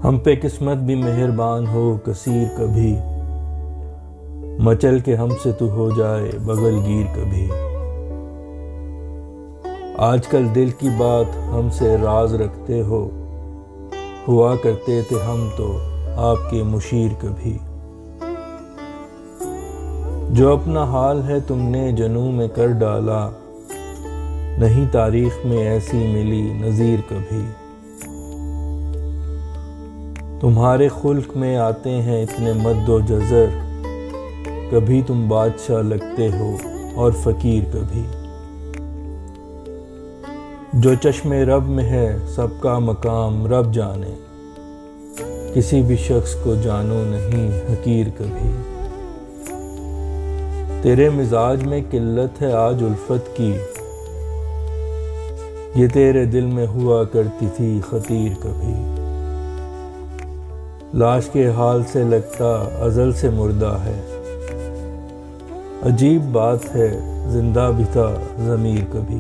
हम पे किस्मत भी मेहरबान हो कसीर कभी, मचल के हमसे तू हो जाए बगलगीर कभी। आजकल दिल की बात हमसे राज रखते हो, हुआ करते थे हम तो आपके मुशीर कभी। जो अपना हाल है तुमने जनू में कर डाला, नहीं तारीख में ऐसी मिली नज़ीर कभी। तुम्हारे खुल्क में आते हैं इतने मद्दो जज़र, कभी तुम बादशाह लगते हो और फ़कीर कभी। जो चश्मे रब में है सबका मकाम रब जाने, किसी भी शख्स को जानो नहीं हकीर कभी। तेरे मिजाज में किल्लत है आज उल्फत की, ये तेरे दिल में हुआ करती थी खतीर कभी। लाश के हाल से लगता अजल से मुर्दा है, अजीब बात है जिंदा भी था ज़मीर कभी।